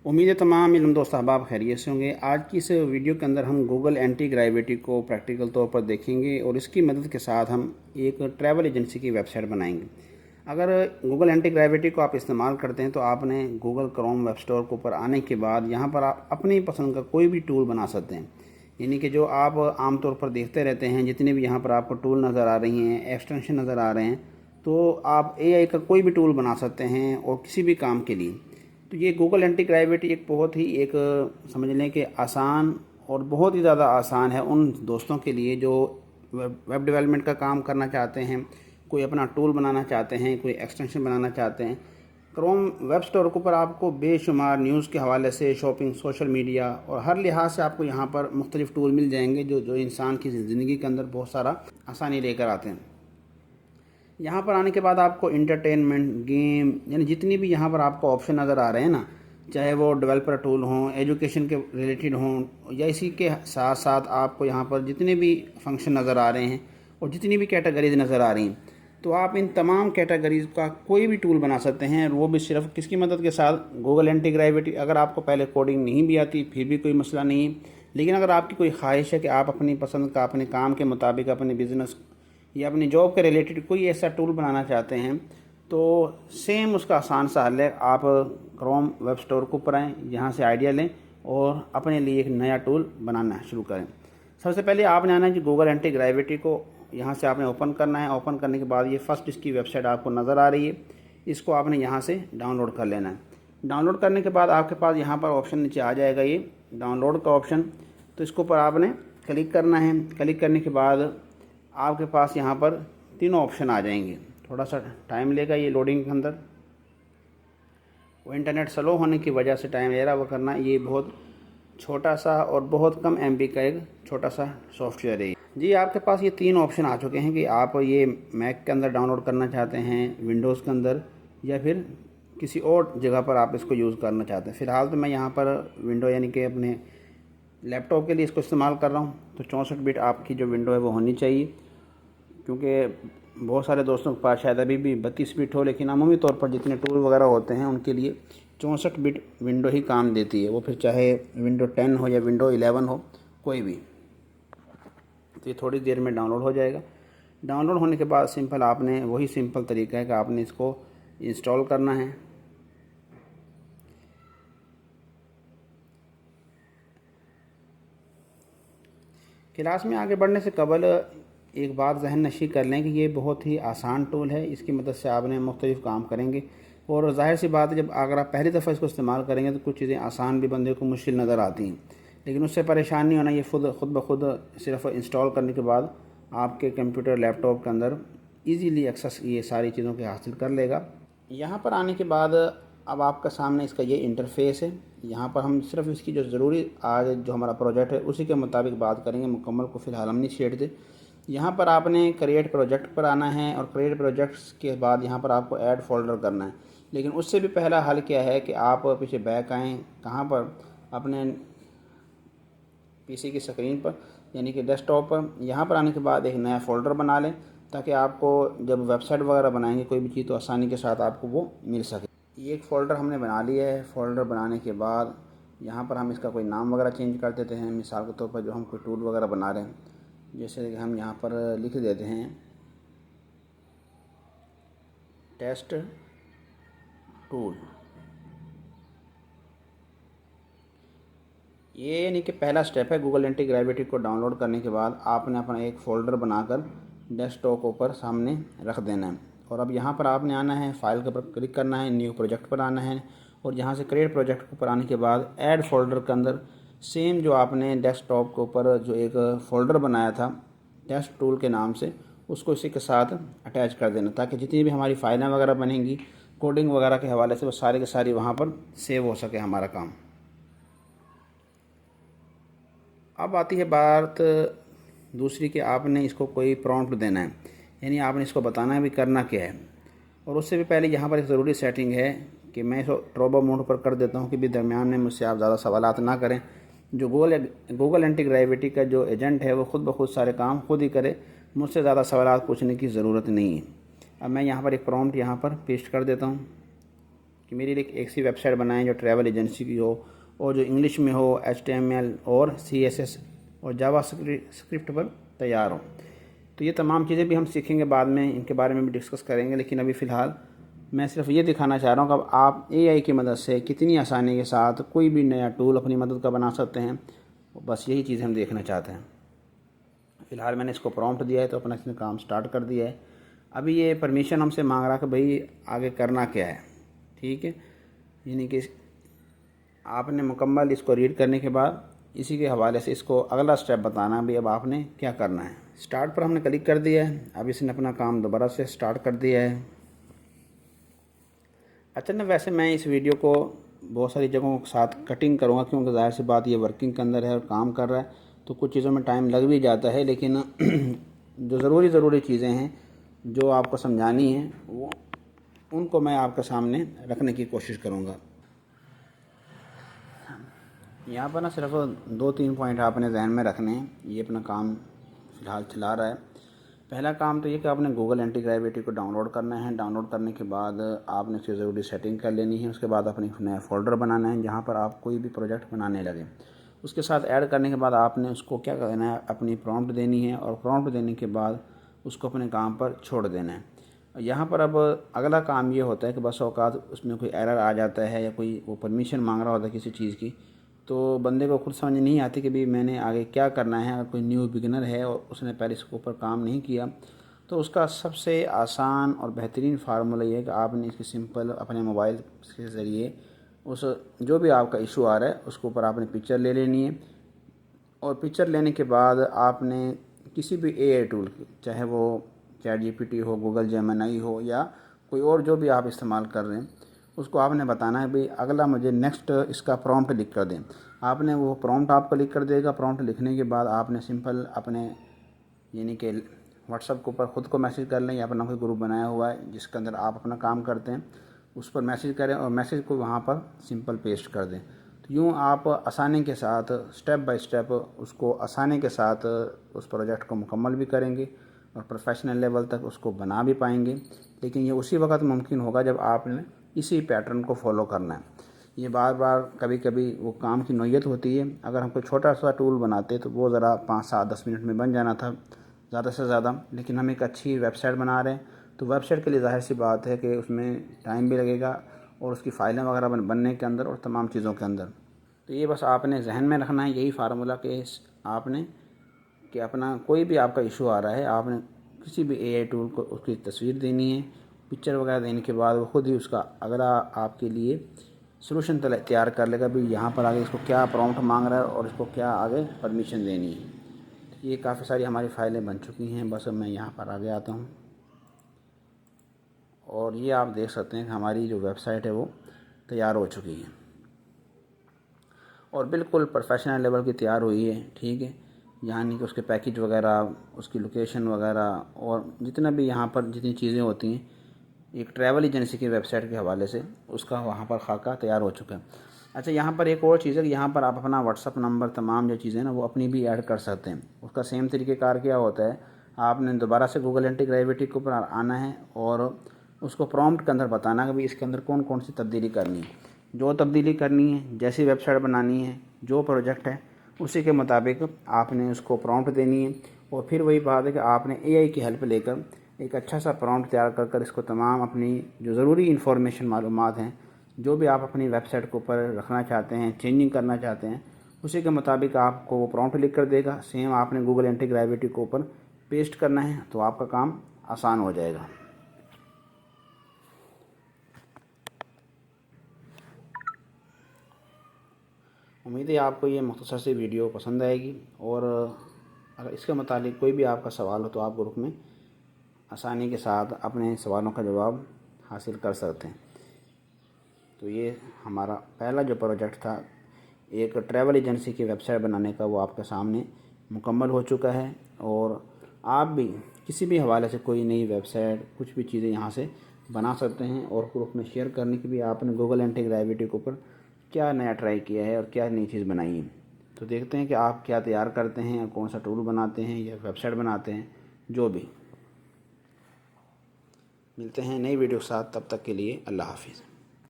امید ہے تمام علم دوست احباب خیریت سے ہوں گے۔ آج کی اس ویڈیو کے اندر ہم گوگل اینٹی گریوٹی کو پریکٹیکل طور پر دیکھیں گے اور اس کی مدد کے ساتھ ہم ایک ٹریول ایجنسی کی ویب سائٹ بنائیں گے۔ اگر گوگل اینٹی گریوٹی کو آپ استعمال کرتے ہیں تو آپ نے گوگل کروم ویب سٹور کے اوپر آنے کے بعد یہاں پر آپ اپنی پسند کا کوئی بھی ٹول بنا سکتے ہیں، یعنی کہ جو آپ عام طور پر دیکھتے رہتے ہیں، جتنے بھی یہاں پر آپ کو ٹول نظر آ رہی ہیں، ایکسٹینشن نظر آ رہے ہیں، تو آپ اے آئی کا کوئی بھی ٹول بنا سکتے ہیں اور کسی بھی کام کے لیے۔ تو یہ گوگل اینٹی گریوٹی ایک بہت ہی سمجھ لیں کہ آسان اور بہت ہی زیادہ آسان ہے ان دوستوں کے لیے جو ویب ڈیولپمنٹ کا کام کرنا چاہتے ہیں، کوئی اپنا ٹول بنانا چاہتے ہیں، کوئی ایکسٹینشن بنانا چاہتے ہیں۔ کروم ویب سٹور کے اوپر آپ کو بے شمار نیوز کے حوالے سے، شاپنگ، سوشل میڈیا اور ہر لحاظ سے آپ کو یہاں پر مختلف ٹول مل جائیں گے جو انسان کی زندگی کے اندر بہت سارا آسانی لے کر آتے ہیں۔ یہاں پر آنے کے بعد آپ کو انٹرٹینمنٹ، گیم، یعنی جتنی بھی یہاں پر آپ کو آپشن نظر آ رہے ہیں نا، چاہے وہ ڈیولپر ٹول ہوں، ایجوکیشن کے ریلیٹڈ ہوں، یا اسی کے ساتھ ساتھ آپ کو یہاں پر جتنے بھی فنکشن نظر آ رہے ہیں اور جتنی بھی کیٹیگریز نظر آ رہی ہیں، تو آپ ان تمام کیٹیگریز کا کوئی بھی ٹول بنا سکتے ہیں، وہ بھی صرف کس کی مدد کے ساتھ؟ Google anti gravity. اگر آپ کو پہلے کوڈنگ نہیں بھی آتی پھر بھی کوئی مسئلہ نہیں ہے، لیکن اگر آپ کی کوئی خواہش ہے کہ آپ اپنی پسند کا، اپنے کام کے مطابق، اپنے بزنس یا اپنی جاب کے ریلیٹڈ کوئی ایسا ٹول بنانا چاہتے ہیں، تو سیم اس کا آسان سا حل ہے۔ آپ کروم ویب سٹور کو اوپر آئیں، یہاں سے آئیڈیا لیں اور اپنے لیے ایک نیا ٹول بنانا شروع کریں۔ سب سے پہلے آپ نے آنا ہے کہ گوگل اینٹی گریوٹی کو یہاں سے آپ نے اوپن کرنا ہے۔ اوپن کرنے کے بعد یہ فرسٹ اس کی ویب سائٹ آپ کو نظر آ رہی ہے، اس کو آپ نے یہاں سے ڈاؤن لوڈ کر لینا ہے۔ ڈاؤن لوڈ کرنے کے بعد آپ کے پاس یہاں پر آپشن نیچے آ جائے گا، یہ ڈاؤن لوڈ کا آپشن، تو اس کے اوپر آپ نے کلک کرنا ہے۔ کلک کرنے کے بعد آپ کے پاس یہاں پر تینوں آپشن آ جائیں گے۔ تھوڑا سا ٹائم لے گا یہ لوڈنگ کے اندر، وہ انٹرنیٹ سلو ہونے کی وجہ سے ٹائم لے رہا، وہ کرنا۔ یہ بہت چھوٹا سا اور بہت کم ایم بی کا ایک چھوٹا سا سافٹ ویئر ہے جی۔ آپ کے پاس یہ تین آپشن آ چکے ہیں کہ آپ یہ میک کے اندر ڈاؤن لوڈ کرنا چاہتے ہیں، ونڈوز کے اندر، یا پھر کسی اور جگہ پر آپ اس کو یوز کرنا چاہتے ہیں۔ فی الحال تو میں یہاں پر ونڈو یعنی کہ اپنے لیپ ٹاپ کے لیے اس کو استعمال کر رہا ہوں، تو 64 بٹ آپ کی جو ونڈو ہے وہ ہونی چاہیے، کیونکہ بہت سارے دوستوں کے پاس شاید ابھی بھی 32 بٹ ہو، لیکن عمومی طور پر جتنے ٹول وغیرہ ہوتے ہیں ان کے لیے 64 بٹ ونڈو ہی کام دیتی ہے، وہ پھر چاہے ونڈو 10 ہو یا ونڈو 11 ہو، کوئی بھی۔ تو یہ تھوڑی دیر میں ڈاؤن لوڈ ہو جائے گا۔ ڈاؤن لوڈ ہونے کے بعد سمپل آپ نے وہی سمپل طریقہ ہے کہ آپ نے اس کو انسٹال کرنا ہے۔ کلاس میں آگے بڑھنے سے قبل ایک بات ذہن نشی کر لیں کہ یہ بہت ہی آسان ٹول ہے، اس کی مدد سے آپ نے مختلف کام کریں گے، اور ظاہر سی بات ہے جب اگر آپ پہلی دفعہ اس کو استعمال کریں گے تو کچھ چیزیں آسان بھی بندے کو مشکل نظر آتی ہیں، لیکن اس سے پریشان نہیں ہونا۔ یہ خود بخود صرف انسٹال کرنے کے بعد آپ کے کمپیوٹر، لیپ ٹاپ کے اندر ایزیلی ایکسیس یہ ساری چیزوں کے حاصل کر لے گا۔ یہاں پر آنے کے بعد اب آپ کا سامنے اس کا یہ انٹرفیس ہے۔ یہاں پر ہم صرف اس کی جو ضروری آج جو ہمارا پروجیکٹ ہے اسی کے مطابق بات کریں گے، مکمل کو فی الحال ہم نہیں چھیڑتے۔ یہاں پر آپ نے کریٹ پروجیکٹ پر آنا ہے، اور کریٹ پروجیکٹس کے بعد یہاں پر آپ کو ایڈ فولڈر کرنا ہے، لیکن اس سے بھی پہلا حل کیا ہے کہ آپ پیچھے بیک آئیں، کہاں پر؟ اپنے پی سی کی اسکرین پر، یعنی کہ ڈیسک ٹاپ پر۔ یہاں پر آنے کے بعد ایک نیا فولڈر بنا لیں تاکہ آپ کو جب ویب سائٹ وغیرہ بنائیں گے کوئی بھی چیز تو آسانی کے ساتھ آپ کو وہ مل سکے۔ یہ ایک فولڈر ہم نے بنا لیا ہے۔ فولڈر بنانے کے بعد یہاں پر ہم اس کا کوئی نام وغیرہ چینج کر دیتے ہیں، مثال کے طور پر جو ہم کوئی ٹول وغیرہ بنا رہے ہیں، جیسے کہ ہم یہاں پر لکھ دیتے ہیں ٹیسٹ ٹول۔ یہ یعنی کہ پہلا سٹیپ ہے گوگل اینٹی گریوٹی کو ڈاؤن لوڈ کرنے کے بعد آپ نے اپنا ایک فولڈر بنا کر ڈیسک ٹاپ کے اوپر سامنے رکھ دینا ہے، اور اب یہاں پر آپ نے آنا ہے، فائل کے اوپر کلک کرنا ہے، نیو پروجیکٹ پر آنا ہے، اور یہاں سے کریٹ پروجیکٹ کے اوپر آنے کے بعد ایڈ فولڈر کے اندر سیم جو آپ نے ڈیسک ٹاپ کے اوپر جو ایک فولڈر بنایا تھا ٹیسٹ ٹول کے نام سے، اس کو اسی کے ساتھ اٹیچ کر دینا تاکہ جتنی بھی ہماری فائلیں وغیرہ بنیں گی کوڈنگ وغیرہ کے حوالے سے وہ سارے کے ساری وہاں پر سیو ہو سکے ہمارا کام۔ اب آتی ہے بات دوسری کہ آپ نے اس کو کوئی پرومپٹ دینا ہے، یعنی آپ نے اس کو بتانا ہے بھی کرنا کیا ہے، اور اس سے بھی پہلے یہاں پر ایک ضروری سیٹنگ ہے کہ میں اس کو ٹروبو موڈ پر کر دیتا ہوں کہ بھی درمیان میں مجھ سے آپ زیادہ سوالات نہ کریں۔ جو گوگل اینٹی گریوٹی کا جو ایجنٹ ہے وہ خود بخود سارے کام خود ہی کرے، مجھ سے زیادہ سوالات پوچھنے کی ضرورت نہیں ہے۔ اب میں یہاں پر ایک پرومپٹ یہاں پر پیسٹ کر دیتا ہوں کہ میری لیے ایک سی ویب سائٹ بنائیں جو ٹریول ایجنسی کی ہو اور جو انگلش میں ہو، HTML اور CSS اور جاوا اسکرپٹ پر تیار ہو۔ تو یہ تمام چیزیں بھی ہم سیکھیں گے بعد میں، ان کے بارے میں بھی ڈسکس کریں گے، لیکن ابھی فی الحال میں صرف یہ دکھانا چاہ رہا ہوں کہ اب آپ AI کی مدد سے کتنی آسانی کے ساتھ کوئی بھی نیا ٹول اپنی مدد کا بنا سکتے ہیں۔ بس یہی چیز ہم دیکھنا چاہتے ہیں۔ فی الحال میں نے اس کو پرومپٹ دیا ہے تو اپنا اس نے کام سٹارٹ کر دیا ہے۔ ابھی یہ پرمیشن ہم سے مانگ رہا کہ بھئی آگے کرنا کیا ہے، ٹھیک ہے، یعنی کہ آپ نے مکمل اس کو ریڈ کرنے کے بعد اسی کے حوالے سے اس کو اگلا سٹیپ بتانا بھی اب آپ نے کیا کرنا ہے۔ سٹارٹ پر ہم نے کلک کر دیا ہے، اب اس نے اپنا کام دوبارہ سے سٹارٹ کر دیا ہے۔ اچھا نا، ویسے میں اس ویڈیو کو بہت ساری جگہوں کے ساتھ کٹنگ کروں گا کیونکہ ظاہر سی بات یہ ورکنگ کے اندر ہے اور کام کر رہا ہے تو کچھ چیزوں میں ٹائم لگ بھی جاتا ہے، لیکن جو ضروری چیزیں ہیں جو آپ کو سمجھانی ہیں وہ ان کو میں آپ کے سامنے رکھنے کی کوشش کروں گا۔ یہاں پر نا صرف 2-3 پوائنٹ آپ نے ذہن میں رکھنے ہیں۔ یہ اپنا کام فی الحال چلا رہا ہے۔ پہلا کام تو یہ کہ آپ نے گوگل اینٹی گریویٹی کو ڈاؤن لوڈ کرنا ہے۔ ڈاؤن لوڈ کرنے کے بعد آپ نے اس کی ضروری سیٹنگ کر لینی ہے۔ اس کے بعد اپنی نیا فولڈر بنانا ہے جہاں پر آپ کوئی بھی پروجیکٹ بنانے لگیں۔ اس کے ساتھ ایڈ کرنے کے بعد آپ نے اس کو کیا کرنا ہے، اپنی پرومپٹ دینی ہے، اور پرومپٹ دینے کے بعد اس کو اپنے کام پر چھوڑ دینا ہے۔ یہاں پر اب اگلا کام یہ ہوتا ہے کہ بس اوقات اس میں کوئی ایرر آ جاتا ہے یا کوئی وہ پرمیشن مانگ رہا ہوتا ہے کسی چیز کی، تو بندے کو خود سمجھ نہیں آتی کہ بھی میں نے آگے کیا کرنا ہے۔ اگر کوئی نیو بگنر ہے اور اس نے پہلے اس کے اوپر کام نہیں کیا تو اس کا سب سے آسان اور بہترین فارمولہ یہ ہے کہ آپ نے اس کی سمپل اپنے موبائل کے ذریعے اس جو بھی آپ کا ایشو آ رہا ہے اس کے اوپر آپ نے پکچر لے لینی ہے، اور پکچر لینے کے بعد آپ نے کسی بھی AI ٹول کی، چاہے وہ چیٹ GPT ہو، گوگل جیمنائی ہو یا کوئی اور جو بھی آپ استعمال کر رہے ہیں، اس کو آپ نے بتانا ہے بھئی اگلا مجھے نیکسٹ اس کا پرومپٹ لکھ کر دیں۔ آپ نے وہ پرومپٹ آپ کو لکھ کر دے گا۔ پرومپٹ لکھنے کے بعد آپ نے سمپل اپنے یعنی کہ واٹس ایپ کے اوپر خود کو میسیج کر لیں یا اپنا کوئی گروپ بنایا ہوا ہے جس کے اندر آپ اپنا کام کرتے ہیں اس پر میسیج کریں اور میسیج کو وہاں پر سمپل پیسٹ کر دیں۔ تو یوں آپ آسانی کے ساتھ سٹیپ بائی سٹیپ اس کو آسانی کے ساتھ اس پروجیکٹ کو مکمل بھی کریں گے اور پروفیشنل لیول تک اس کو بنا بھی پائیں گے، لیکن یہ اسی وقت ممکن ہوگا جب آپ نے اسی پیٹرن کو فالو کرنا ہے۔ یہ بار بار کبھی کبھی وہ کام کی نوعیت ہوتی ہے۔ اگر ہم کوئی چھوٹا سا ٹول بناتے تو وہ ذرا 5-7-10 منٹ میں بن جانا تھا زیادہ سے زیادہ، لیکن ہم ایک اچھی ویب سائٹ بنا رہے ہیں تو ویب سائٹ کے لیے ظاہر سی بات ہے کہ اس میں ٹائم بھی لگے گا اور اس کی فائلیں وغیرہ بننے کے اندر اور تمام چیزوں کے اندر۔ تو یہ بس آپ نے ذہن میں رکھنا ہے یہی فارمولہ کہ آپ نے کہ اپنا کوئی بھی آپ کا ایشو آ رہا ہے آپ نے کسی بھی AI ٹول کو اس کی تصویر دینی ہے، پکچر وغیرہ دینے کے بعد وہ خود ہی اس کا اگلا آپ کے لیے سلوشن تیار کر لے گا بھی یہاں پر آگے اس کو کیا پرومپٹ مانگ رہا ہے اور اس کو کیا آگے پرمیشن دینی ہے۔ یہ کافی ساری ہماری فائلیں بن چکی ہیں، بس میں یہاں پر آگے آتا ہوں اور یہ آپ دیکھ سکتے ہیں کہ ہماری جو ویب سائٹ ہے وہ تیار ہو چکی ہے اور بالکل پروفیشنل لیول کی تیار ہوئی ہے، ٹھیک ہے، یعنی کہ اس کے پیکج وغیرہ، اس کی لوکیشن وغیرہ اور جتنا بھی یہاں پر جتنی چیزیں ہوتی ہیں ایک ٹریول ایجنسی کی ویب سائٹ کے حوالے سے اس کا وہاں پر خاکہ تیار ہو چکا ہے۔ اچھا، یہاں پر ایک اور چیز ہے کہ یہاں پر آپ اپنا واٹس ایپ نمبر تمام جو چیزیں نا وہ اپنی بھی ایڈ کر سکتے ہیں۔ اس کا سیم طریقہ کار کیا ہوتا ہے، آپ نے دوبارہ سے گوگل اینٹی گریویٹی کے اوپر آنا ہے اور اس کو پرومپٹ کے اندر بتانا ہے کہ اس کے اندر کون کون سی تبدیلی کرنی ہے۔ جو تبدیلی کرنی ہے، جیسی ویب سائٹ بنانی ہے، جو پروجیکٹ ہے اسی کے مطابق آپ نے اس کو پرومپٹ دینی ہے، اور پھر وہی بات ہے کہ آپ نے AI کی ہیلپ لے کر ایک اچھا سا پرومپٹ تیار کر اس کو تمام اپنی جو ضروری انفارمیشن معلومات ہیں جو بھی آپ اپنی ویب سائٹ کے اوپر رکھنا چاہتے ہیں، چینجنگ کرنا چاہتے ہیں، اسی کے مطابق آپ کو وہ پرومپٹ لکھ کر دے گا۔ سیم آپ نے گوگل اینٹی گریویٹی کے اوپر پیسٹ کرنا ہے تو آپ کا کام آسان ہو جائے گا۔ امید ہے آپ کو یہ مختصر سی ویڈیو پسند آئے گی، اور اگر اس کے متعلق کوئی بھی آپ کا سوال ہو تو آپ گروپ میں آسانی کے ساتھ اپنے سوالوں کا جواب حاصل کر سکتے ہیں۔ تو یہ ہمارا پہلا جو پروجیکٹ تھا ایک ٹریول ایجنسی کی ویب سائٹ بنانے کا، وہ آپ کے سامنے مکمل ہو چکا ہے، اور آپ بھی کسی بھی حوالے سے کوئی نئی ویب سائٹ کچھ بھی چیزیں یہاں سے بنا سکتے ہیں، اور گروپ میں شیئر کرنے کی بھی آپ نے گوگل اینٹی گریویٹی کے اوپر کیا نیا ٹرائی کیا ہے اور کیا نئی چیز بنائی ہے۔ تو دیکھتے ہیں کہ آپ کیا تیار کرتے ہیں، کون سا ٹول بناتے ہیں یا ویب سائٹ بناتے ہیں۔ جو بھی ملتے ہیں نئی ویڈیو کے ساتھ، تب تک کے لیے اللہ حافظ۔